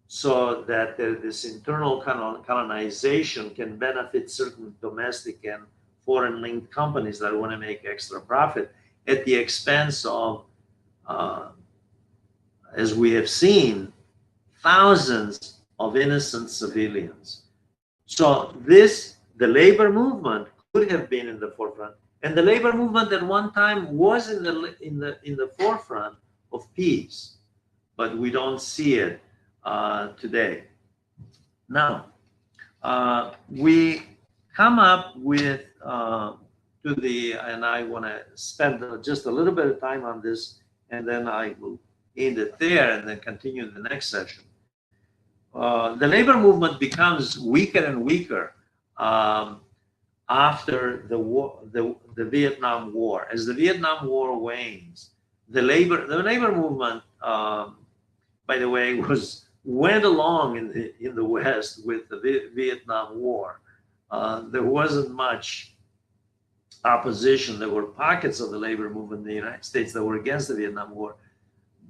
So that this internal colonization can benefit certain domestic and foreign linked companies that want to make extra profit at the expense of, as we have seen, thousands of innocent civilians. So the labor movement could have been in the forefront, and the labor movement at one time was in the forefront of peace, but we don't see it today. Now, we come up with and I want to spend just a little bit of time on this, and then I will end it there and then continue the next session. The labor movement becomes weaker and weaker after the war, the Vietnam War. As the Vietnam War wanes, the labor movement, by the way, went along in the West with the Vietnam War. There wasn't much opposition. There were pockets of the labor movement in the United States that were against the Vietnam War,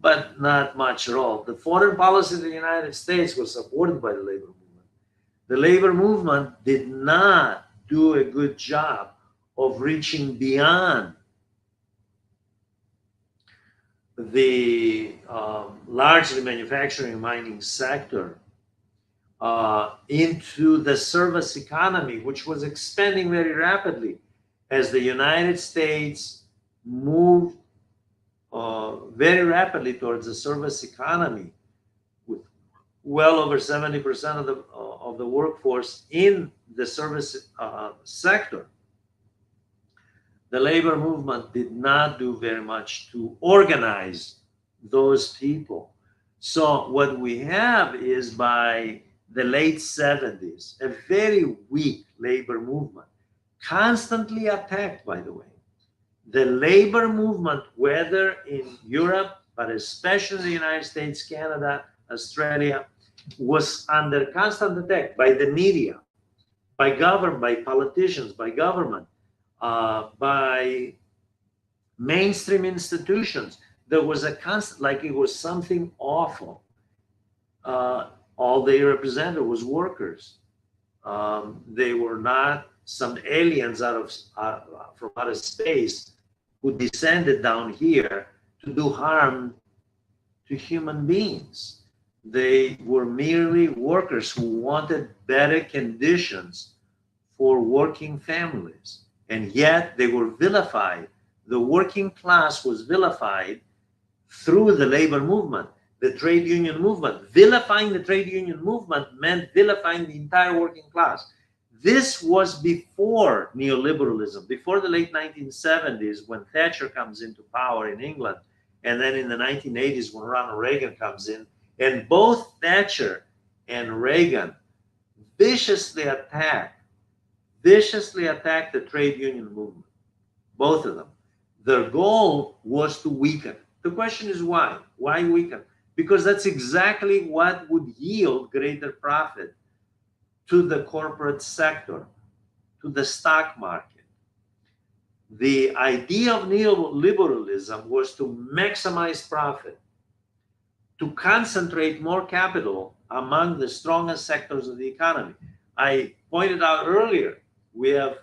but not much at all. The foreign policy of the United States was supported by the labor movement. The labor movement did not do a good job of reaching beyond the largely manufacturing mining sector into the service economy, which was expanding very rapidly as the United States moved very rapidly towards the service economy, with well over 70% of the workforce in the service sector. The labor movement did not do very much to organize those people. So what we have is, by the late 70s, a very weak labor movement, constantly attacked, by the way. The labor movement, whether in Europe, but especially in the United States, Canada, Australia, was under constant attack by the media, by government, by politicians, by government, by mainstream institutions. There was a constant, like it was something awful. All they represented was workers. They were not some aliens from outer space who descended down here to do harm to human beings. They were merely workers who wanted better conditions for working families. And yet they were vilified. The working class was vilified through the labor movement, the trade union movement. Vilifying the trade union movement meant vilifying the entire working class. This was before neoliberalism, before the late 1970s, when Thatcher comes into power in England And then in the 1980s, when Ronald Reagan comes in, and both Thatcher and Reagan viciously attack the trade union movement, both of them. Their goal was to weaken. The question is why? Why weaken? Because that's exactly what would yield greater profit to the corporate sector, to the stock market. The idea of neoliberalism was to maximize profit, to concentrate more capital among the strongest sectors of the economy. I pointed out earlier, we have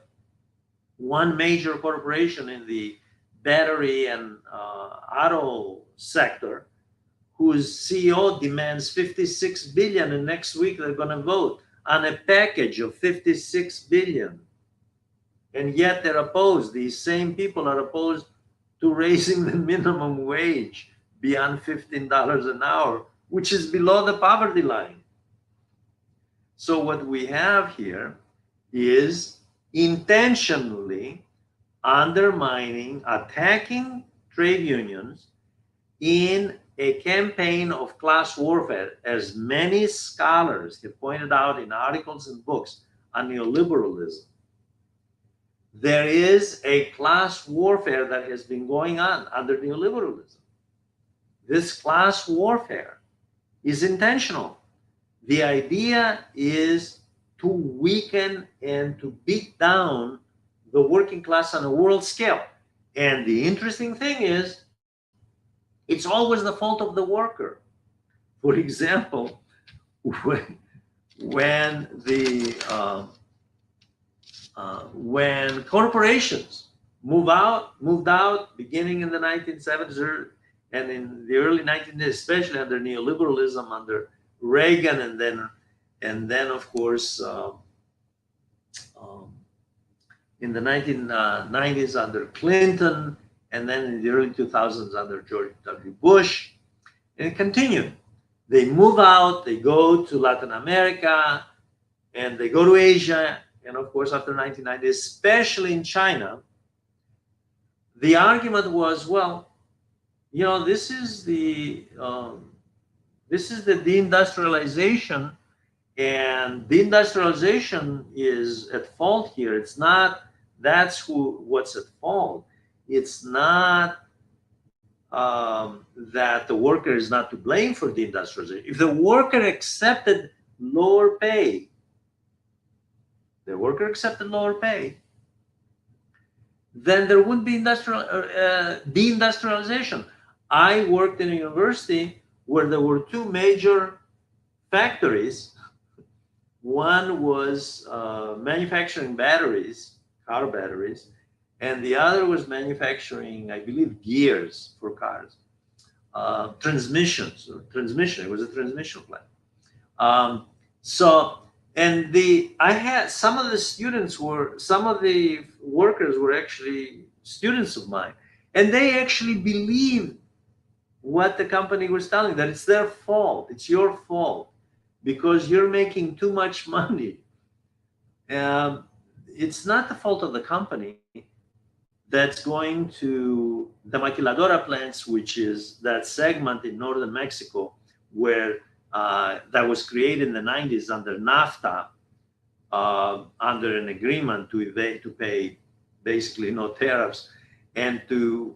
one major corporation in the battery and auto sector whose CEO demands 56 billion, and next week they're going to vote on a package of 56 billion. And yet they're opposed. These same people are opposed to raising the minimum wage beyond $15 an hour, which is below the poverty line. So what we have here is intentionally undermining, attacking trade unions in a campaign of class warfare, as many scholars have pointed out in articles and books on neoliberalism. There is a class warfare that has been going on under neoliberalism. This class warfare is intentional. The idea is to weaken and to beat down the working class on a world scale. And the interesting thing is, it's always the fault of the worker. For example, when corporations moved out beginning in the 1970s and in the early 1980s, especially under neoliberalism, under Reagan, and then of course in the 1990s under Clinton, and then in the early 2000s under George W. Bush, and it continued. They move out, they go to Latin America, and they go to Asia, and of course after 1990, especially in China, the argument was, well, you know, this is the deindustrialization, and deindustrialization is at fault here. It's not what's at fault. It's not that the worker is not to blame for deindustrialization. If the worker accepted lower pay, then there wouldn't be deindustrialization. I worked in a university where there were two major factories. One was manufacturing batteries, car batteries, and the other was manufacturing, I believe, gears for cars, transmission. It was a transmission plant. I had some of the workers were actually students of mine, and they actually believed what the company was telling, that it's their fault, it's your fault, because you're making too much money. It's not the fault of the company that's going to the maquiladora plants, which is that segment in northern Mexico where that was created in the 90s under NAFTA, under an agreement to pay basically no tariffs and to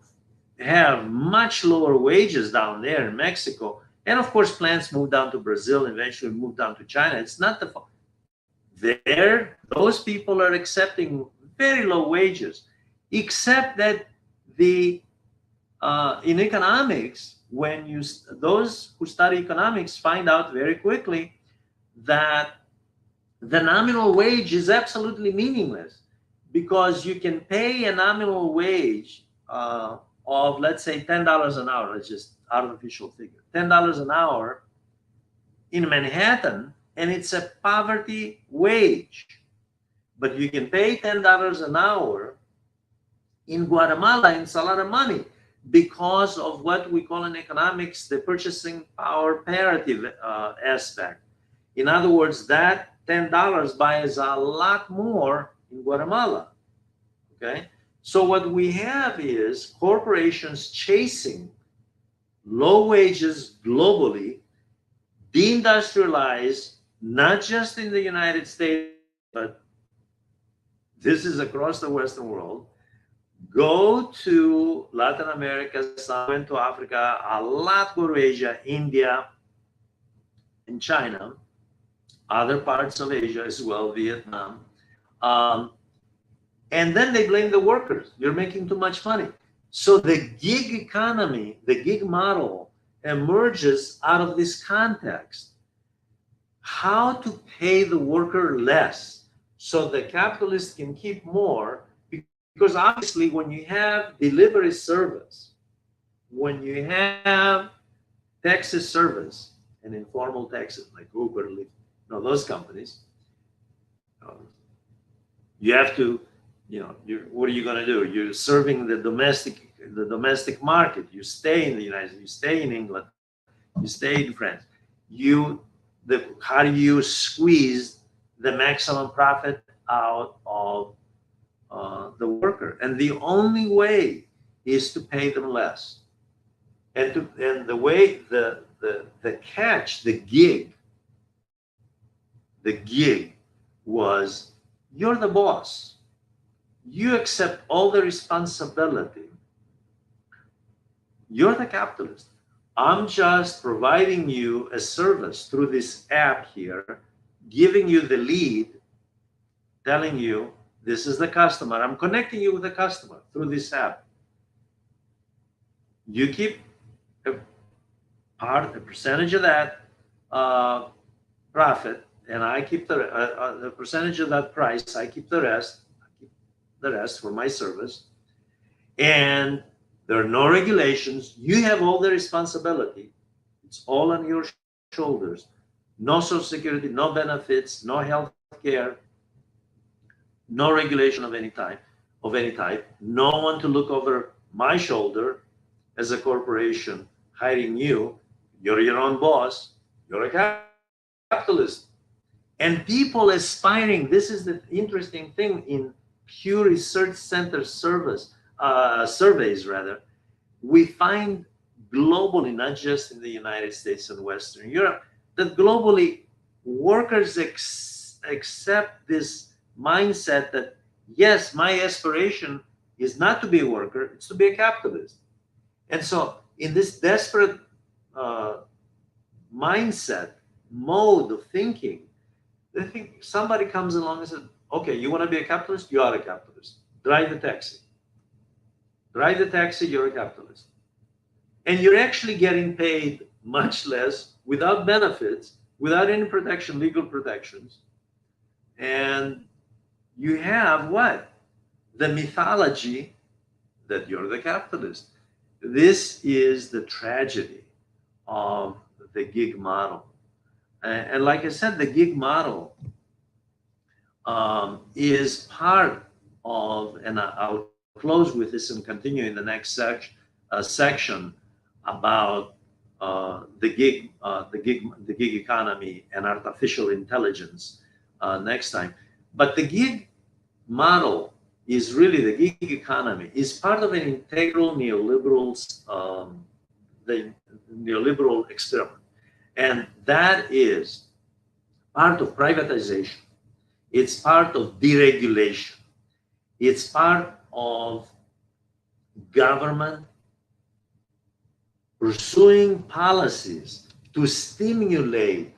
have much lower wages down there in Mexico. And of course, plants moved down to Brazil, eventually moved down to China. It's not the fault. Those people are accepting very low wages, except that in economics, those who study economics find out very quickly that the nominal wage is absolutely meaningless, because you can pay a nominal wage of, let's say, $10 an hour. Let's just artificial figure, $10 an hour in Manhattan, and it's a poverty wage. But you can pay $10 an hour in Guatemala, and it's a lot of money, because of what we call in economics the purchasing power parity aspect. In other words, that $10 buys a lot more in Guatemala. Okay, so what we have is corporations chasing low wages globally, deindustrialize, not just in the United States, but this is across the Western world. Go to Latin America, some went to Africa, a lot go to Asia, India, and China, other parts of Asia as well, Vietnam. Um, and then they blame the workers. You're making too much money. So the gig economy, the gig model emerges out of this context. How to pay the worker less so the capitalist can keep more, because obviously when you have delivery service, when you have taxi service and informal taxes like Uber, Lyft, those companies, um, you have to, what are you going to do? You're serving the domestic market. You stay in the United States, you stay in England, you stay in France. How do you squeeze the maximum profit out of the worker? And the only way is to pay them less. And the way the catch, the gig was, you're the boss. You accept all the responsibility. You're the capitalist. I'm just providing you a service through this app here, giving you the lead, telling you this is the customer. I'm connecting you with the customer through this app. You keep a percentage of that profit, and I keep the percentage of that price. I keep the rest. For my service. And there are no regulations. You have all the responsibility. It's all on your shoulders. No social security, no benefits, no health care, no regulation of any type. No one to look over my shoulder as a corporation hiring you. You're your own boss. You're a capitalist. And people aspiring, this is the interesting thing in Pew Research Center surveys, we find globally, not just in the United States and Western Europe, that globally workers accept this mindset that, yes, my aspiration is not to be a worker, it's to be a capitalist. And so in this desperate mindset, mode of thinking, they think somebody comes along and says, okay, you want to be a capitalist? You are a capitalist. Drive the taxi. Drive the taxi, you're a capitalist. And you're actually getting paid much less, without benefits, without any protection, legal protections. And you have what? The mythology that you're the capitalist. This is the tragedy of the gig model. And like I said, the gig model is part of, and I'll close with this and continue in the next section about the gig economy and artificial intelligence next time. But the gig model is really, the gig economy is part of an integral the neoliberal experiment. And that is part of privatization. It's part of deregulation. It's part of government pursuing policies to stimulate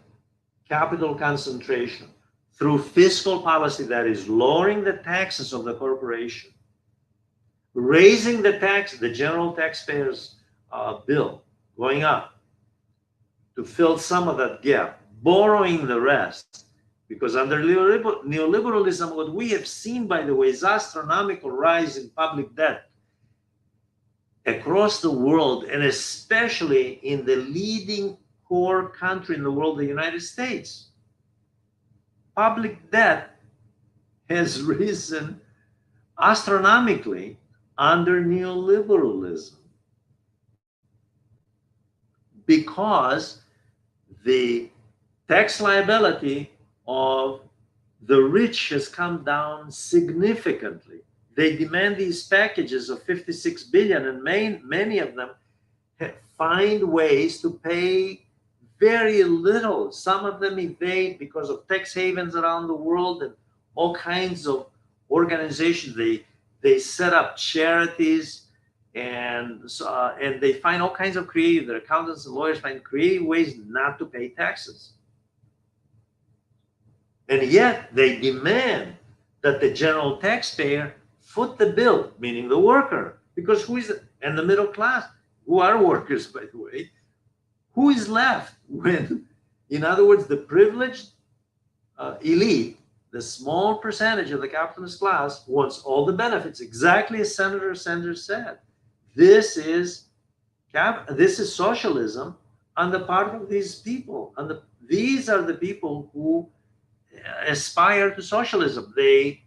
capital concentration through fiscal policy that is lowering the taxes of the corporation, raising the general taxpayers' bill, going up to fill some of that gap, borrowing the rest. Because under neoliberalism, what we have seen, by the way, is astronomical rise in public debt across the world, and especially in the leading core country in the world, the United States. Public debt has risen astronomically under neoliberalism because the tax liability of the rich has come down significantly. They demand these packages of 56 billion, and many of them find ways to pay very little. Some of them evade because of tax havens around the world and all kinds of organizations. They set up charities, and so, and they find all kinds of creative. Their accountants and lawyers find creative ways not to pay taxes, and yet they demand that the general taxpayer foot the bill, meaning the worker, because who is and the middle class, who are workers, by the way, who is left when, in other words, the privileged elite, the small percentage of the capitalist class, wants all the benefits, exactly as Senator Sanders said. This is this is socialism on the part of these people. These are the people who aspire to socialism. They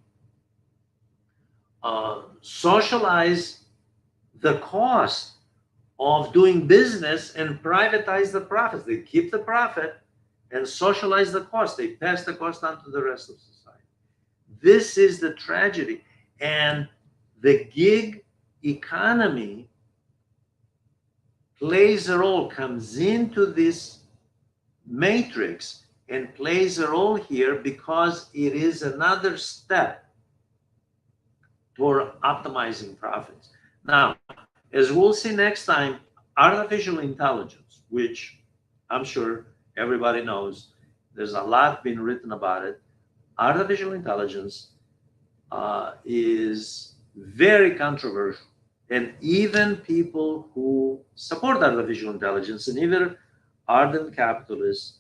socialize the cost of doing business and privatize the profits. They keep the profit and socialize the cost. They pass the cost on to the rest of society. This is the tragedy. And the gig economy plays a role, comes into this matrix and plays a role here because it is another step toward optimizing profits. Now, as we'll see next time, artificial intelligence, which I'm sure everybody knows, there's a lot been written about it. Artificial intelligence is very controversial. And even people who support artificial intelligence, and even ardent capitalists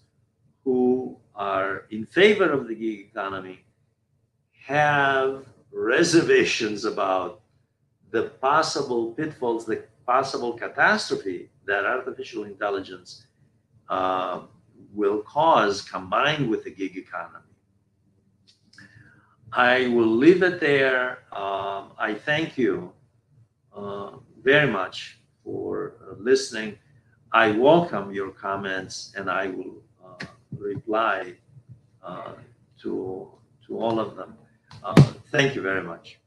who are in favor of the gig economy, have reservations about the possible pitfalls, the possible catastrophe that artificial intelligence will cause combined with the gig economy. I will leave it there. I thank you very much for listening. I welcome your comments and I will reply uh, to all of them. Thank you very much.